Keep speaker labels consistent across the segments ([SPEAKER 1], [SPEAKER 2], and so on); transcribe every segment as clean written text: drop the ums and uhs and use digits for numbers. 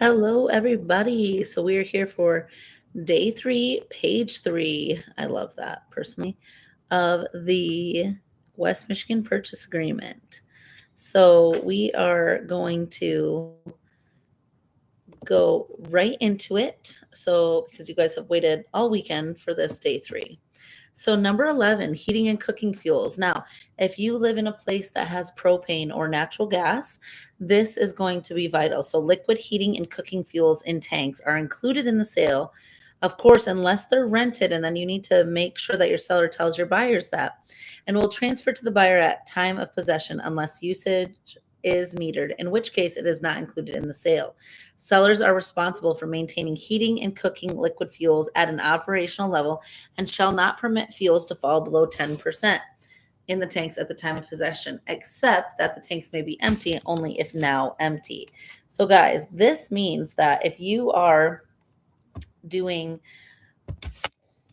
[SPEAKER 1] Hello, everybody. So we are here for day 3, page 3. I love that personally of the West Michigan Purchase Agreement. So we are going to go right into it. So, because you guys have waited all weekend for this day 3. So, number 11, heating and cooking fuels. Now, if you live in a place that has propane or natural gas, this is going to be vital. So, liquid heating and cooking fuels in tanks are included in the sale, of course, unless they're rented. And then you need to make sure that your seller tells your buyers that. And will transfer to the buyer at time of possession unless usage is metered, in which case it is not included in the sale. Sellers are responsible for maintaining heating and cooking liquid fuels at an operational level and shall not permit fuels to fall below 10% in the tanks at the time of possession, except that the tanks may be empty only if now empty. So, guys, this means that if you are doing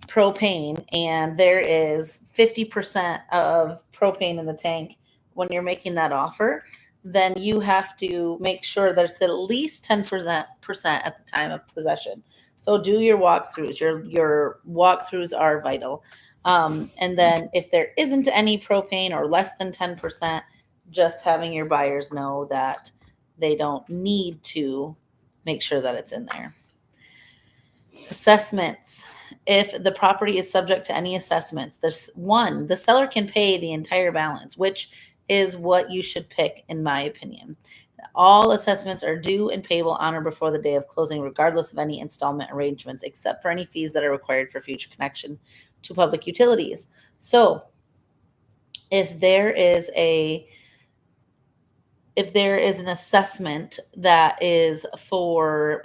[SPEAKER 1] propane and there is 50% of propane in the tank when you're making that offer, then you have to make sure that it's at least 10% at the time of possession. So do your walkthroughs. Your walkthroughs are vital. And then if there isn't any propane or less than 10%, just having your buyers know that they don't need to make sure that it's in there. Assessments. If the property is subject to any assessments, the seller can pay the entire balance, which is what you should pick, in my opinion. All assessments are due and payable on or before the day of closing, regardless of any installment arrangements, except for any fees that are required for future connection to public utilities. So, if there is an assessment that is for,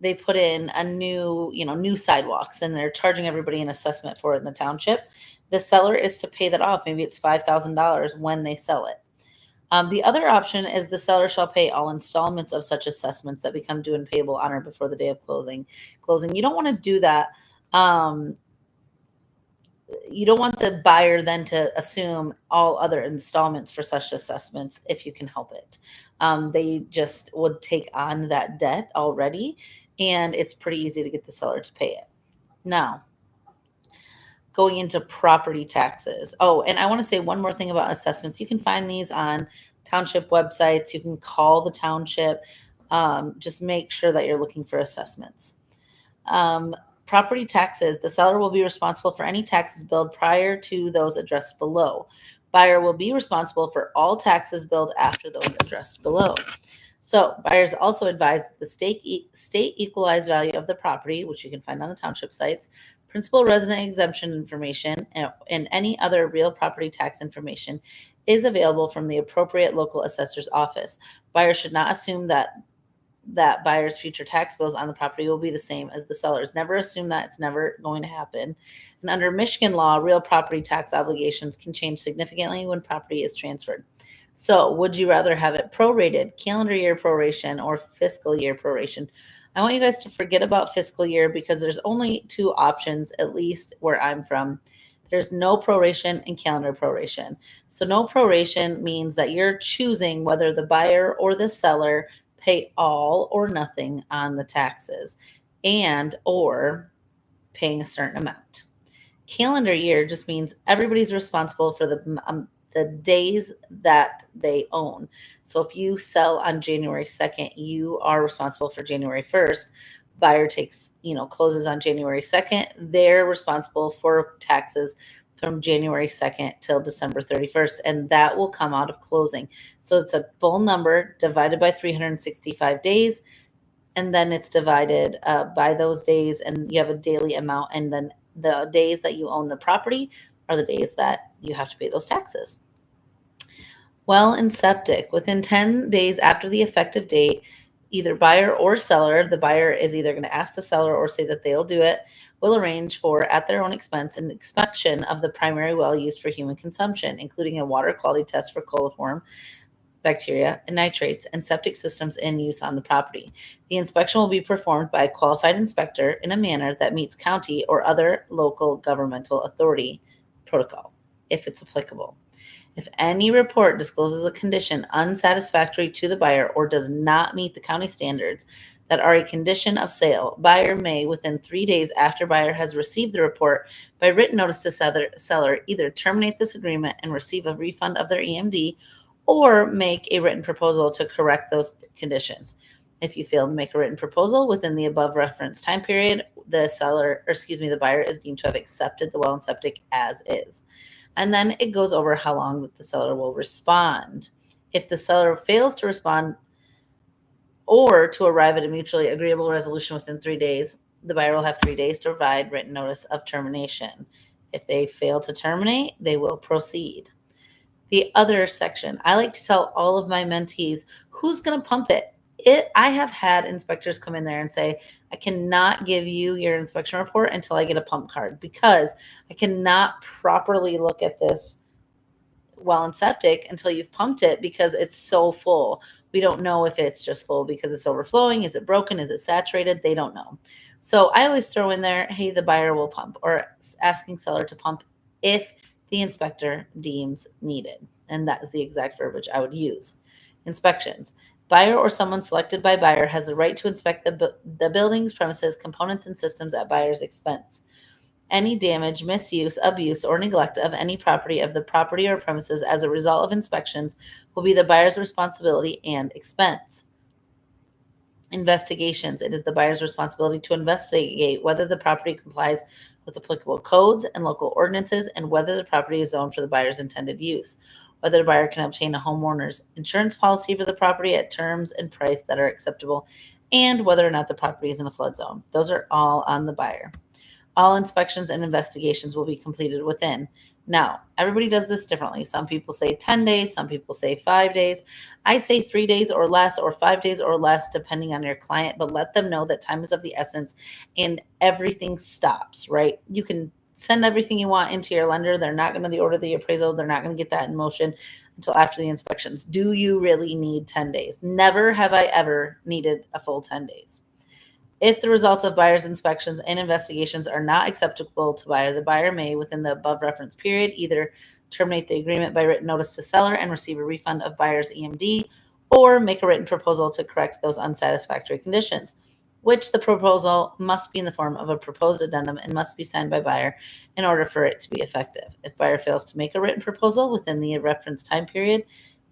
[SPEAKER 1] they put in a new sidewalks and they're charging everybody an assessment for it in the township, the seller is to pay that off. Maybe it's $5,000 when they sell it. The other option is the seller shall pay all installments of such assessments that become due and payable on or before the day of closing. You don't want to do that. You don't want the buyer then to assume all other installments for such assessments if you can help it. They just would take on that debt already, and it's pretty easy to get the seller to pay it. Now, going into property taxes. Oh, and I want to say one more thing about assessments. You can find these on township websites. You can call the township. Just make sure that you're looking for assessments. Property taxes. The seller will be responsible for any taxes billed prior to those addressed below. Buyer will be responsible for all taxes billed after those addressed below. So, buyers also advise that the state equalized value of the property, which you can find on the township sites, principal resident exemption information, and any other real property tax information is available from the appropriate local assessor's office. Buyers should not assume that buyer's future tax bills on the property will be the same as the seller's. Never assume that. It's never going to happen. And under Michigan law, real property tax obligations can change significantly when property is transferred. So, would you rather have it prorated, calendar year proration, or fiscal year proration? I want you guys to forget about fiscal year because there's only two options, at least where I'm from. There's no proration and calendar proration. So, no proration means that you're choosing whether the buyer or the seller pay all or nothing on the taxes and or paying a certain amount. Calendar year just means everybody's responsible for the days that they own. So if you sell on January 2nd, you are responsible for January 1st. Buyer closes on January 2nd. They're responsible for taxes from January 2nd till December 31st, and that will come out of closing. So it's a full number divided by 365 days, and then it's divided by those days, and you have a daily amount, and then the days that you own the property are the days that you have to pay those taxes. Well and septic. Within 10 days after the effective date, either buyer or seller, the buyer is either going to ask the seller or say that they'll do it, will arrange for, at their own expense, an inspection of the primary well used for human consumption, including a water quality test for coliform bacteria and nitrates and septic systems in use on the property. The inspection will be performed by a qualified inspector in a manner that meets county or other local governmental authority protocol, if it's applicable. If any report discloses a condition unsatisfactory to the buyer or does not meet the county standards that are a condition of sale, buyer may, within 3 days after buyer has received the report, by written notice to seller, either terminate this agreement and receive a refund of their EMD or make a written proposal to correct those conditions. If you fail to make a written proposal within the above referenced time period, the buyer is deemed to have accepted the well and septic as is. And then it goes over how long the seller will respond. If the seller fails to respond or to arrive at a mutually agreeable resolution within 3 days, the buyer will have 3 days to provide written notice of termination. If they fail to terminate, they will proceed. The other section, I like to tell all of my mentees who's going to pump it. I have had inspectors come in there and say, I cannot give you your inspection report until I get a pump card because I cannot properly look at this well and septic until you've pumped it because it's so full. We don't know if it's just full because it's overflowing. Is it broken? Is it saturated? They don't know. So I always throw in there, hey, the buyer will pump, or asking seller to pump if the inspector deems needed. And that is the exact verbiage I would use. Inspections. Buyer or someone selected by buyer has the right to inspect the buildings, premises, components, and systems at buyer's expense. Any damage, misuse, abuse, or neglect of any property of the property or premises as a result of inspections will be the buyer's responsibility and expense. Investigations. It is the buyer's responsibility to investigate whether the property complies with applicable codes and local ordinances and whether the property is zoned for the buyer's intended use, whether the buyer can obtain a homeowner's insurance policy for the property at terms and price that are acceptable, and whether or not the property is in a flood zone. Those are all on the buyer. All inspections and investigations will be completed within. Now, everybody does this differently. Some people say 10 days, some people say 5 days. I say 3 days or less, or 5 days or less, depending on your client, but let them know that time is of the essence and everything stops, right? You can send everything you want into your lender. They're not going to order the appraisal. They're not going to get that in motion until after the inspections. Do you really need 10 days? Never have I ever needed a full 10 days. If the results of buyer's inspections and investigations are not acceptable to buyer, the buyer may, within the above reference period, either terminate the agreement by written notice to seller and receive a refund of buyer's EMD, or make a written proposal to correct those unsatisfactory conditions, which the proposal must be in the form of a proposed addendum and must be signed by buyer in order for it to be effective. If buyer fails to make a written proposal within the reference time period,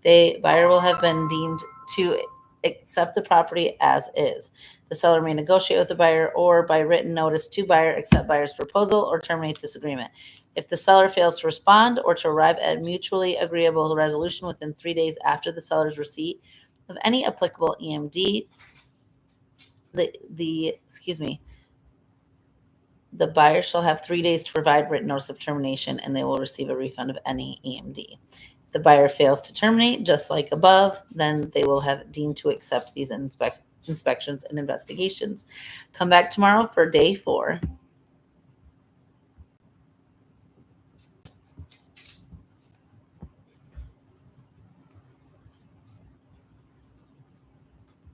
[SPEAKER 1] the buyer will have been deemed to accept the property as is. The seller may negotiate with the buyer or by written notice to buyer accept buyer's proposal or terminate this agreement. If the seller fails to respond or to arrive at a mutually agreeable resolution within 3 days after the seller's receipt of any applicable EMD, the buyer shall have 3 days to provide written notice of termination and they will receive a refund of any EMD. If the buyer fails to terminate, just like above, then they will have deemed to accept these inspections and investigations. Come back tomorrow for day 4.